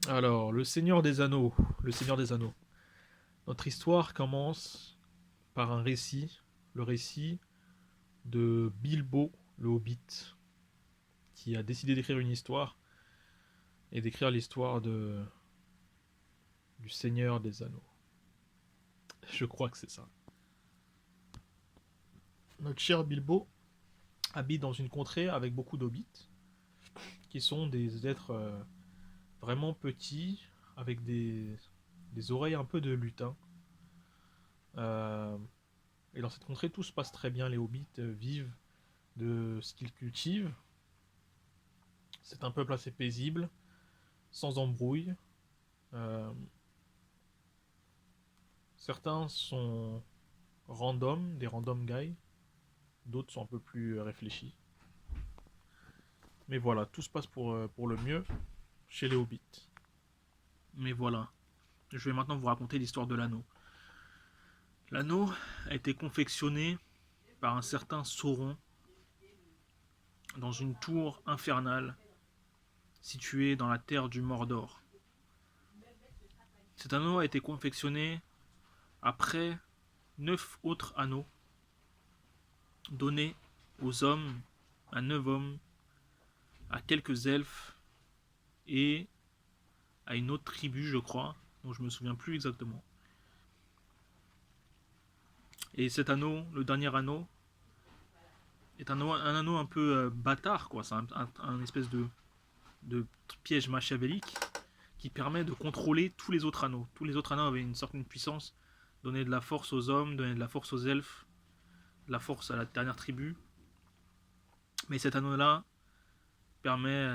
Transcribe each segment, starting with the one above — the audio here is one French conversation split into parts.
Alors, le Seigneur des Anneaux. Le Seigneur des Anneaux. Notre histoire commence par un récit, le récit de Bilbo le Hobbit, qui a décidé d'écrire une histoire et d'écrire l'histoire du Seigneur des Anneaux. Je crois que c'est ça. Notre cher Bilbo habite dans une contrée avec beaucoup d'hobbits, qui sont des êtres vraiment petits, avec des oreilles un peu de lutin. Euh, et dans cette contrée, tout se passe très bien. Les hobbits vivent de ce qu'ils cultivent. C'est un peuple assez paisible, sans embrouille. Euh, Certains sont random, des random guys. D'autres sont un peu plus réfléchis. Mais voilà, tout se passe pour le mieux chez les hobbits. Mais voilà, je vais maintenant vous raconter l'histoire de l'anneau. L'anneau a été confectionné par un certain Sauron dans une tour infernale située dans la terre du Mordor. Cet anneau a été confectionné après 9 autres anneaux donnés aux hommes, à 9 hommes, à quelques elfes et à une autre tribu, je crois, dont je me souviens plus exactement. Et cet anneau, le dernier anneau, est un anneau un peu bâtard, quoi. C'est un espèce de piège machiavélique qui permet de contrôler tous les autres anneaux. Tous les autres anneaux avaient une certaine puissance, donner de la force aux hommes, donner de la force aux elfes, de la force à la dernière tribu. Mais cet anneau-là permet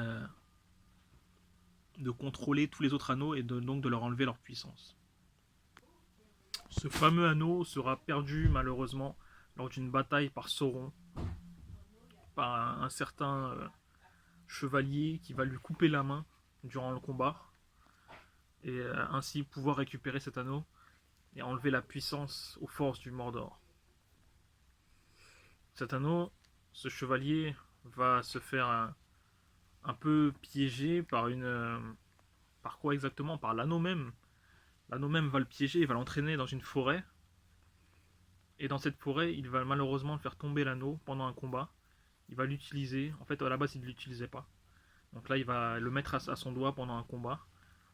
de contrôler tous les autres anneaux et donc de leur enlever leur puissance. Ce fameux anneau sera perdu malheureusement lors d'une bataille par Sauron, par un certain chevalier qui va lui couper la main durant le combat et ainsi pouvoir récupérer cet anneau et enlever la puissance aux forces du Mordor. Cet anneau, ce chevalier va se faire un peu piéger par par quoi exactement? Par l'anneau même. L'anneau même va le piéger, il va l'entraîner dans une forêt. Et dans cette forêt, il va malheureusement faire tomber l'anneau pendant un combat. Il va l'utiliser. En fait, à la base, il ne l'utilisait pas. Donc là, il va le mettre à son doigt pendant un combat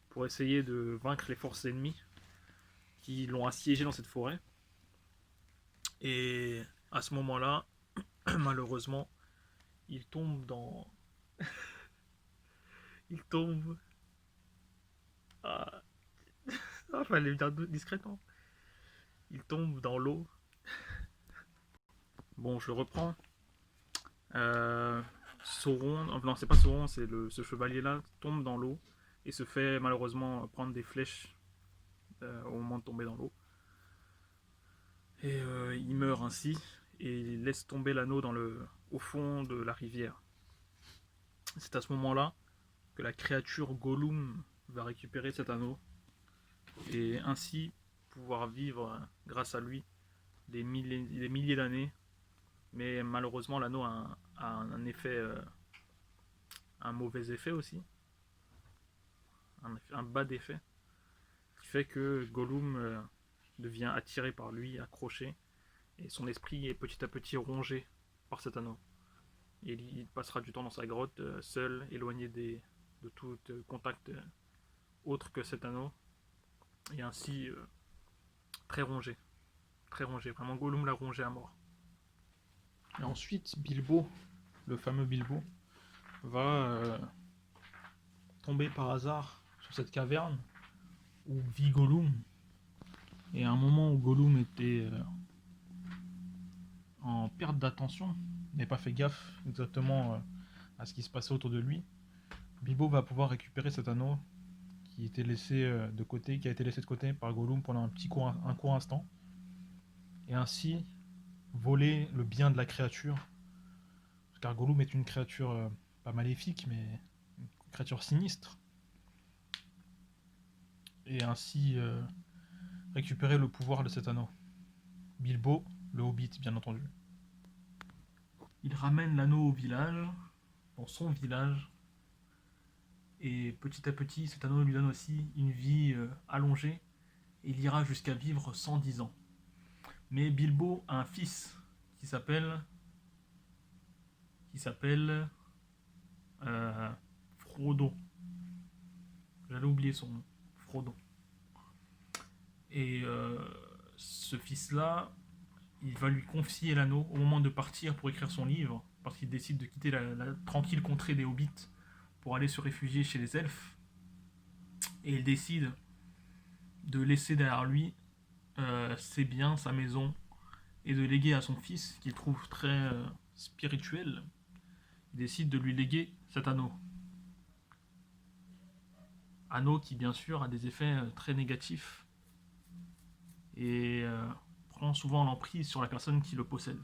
pour essayer de vaincre les forces ennemies qui l'ont assiégé dans cette forêt. Et à ce moment-là, malheureusement, il tombe dans. Il tombe. Ah, il fallait le dire discrètement. Il tombe dans l'eau. Bon, je reprends. Sauron, non, c'est pas Sauron, c'est ce chevalier-là, tombe dans l'eau et se fait malheureusement prendre des flèches au moment de tomber dans l'eau. Et il meurt ainsi et il laisse tomber l'anneau au fond de la rivière. C'est à ce moment-là que la créature Gollum va récupérer cet anneau et ainsi pouvoir vivre grâce à lui des milliers d'années. Mais malheureusement, l'anneau a un effet, un mauvais effet aussi, un bas d'effet, qui fait que Gollum devient attiré par lui, accroché, et son esprit est petit à petit rongé par cet anneau. Et il passera du temps dans sa grotte, seul, éloigné de tout contact autre que cet anneau, et ainsi très rongé. Très rongé. Vraiment, Gollum l'a rongé à mort. Et ensuite, Bilbo, le fameux Bilbo, va tomber par hasard sur cette caverne où vit Gollum. Et à un moment où Gollum était en perte d'attention, n'avait pas fait gaffe exactement à ce qui se passait autour de lui, Bilbo va pouvoir récupérer cet anneau qui était laissé de côté, qui a été laissé de côté par Gollum pendant un court instant, et ainsi voler le bien de la créature, car Gollum est une créature pas maléfique, mais une créature sinistre, et ainsi récupérer le pouvoir de cet anneau. Bilbo, le Hobbit, bien entendu. Il ramène l'anneau au village, dans son village, Et petit à petit, cet anneau lui donne aussi une vie allongée. Et il ira jusqu'à vivre 110 ans. Mais Bilbo a un fils qui s'appelle qui s'appelle Frodo. J'allais oublier son nom. Frodo. Et ce fils-là, il va lui confier l'anneau au moment de partir pour écrire son livre, parce qu'il décide de quitter la tranquille contrée des hobbits pour aller se réfugier chez les elfes. Et il décide de laisser derrière lui ses biens, sa maison, et de léguer à son fils, qu'il trouve très spirituel. Il décide de lui léguer cet anneau. Anneau qui, bien sûr, a des effets très négatifs et prend souvent l'emprise sur la personne qui le possède.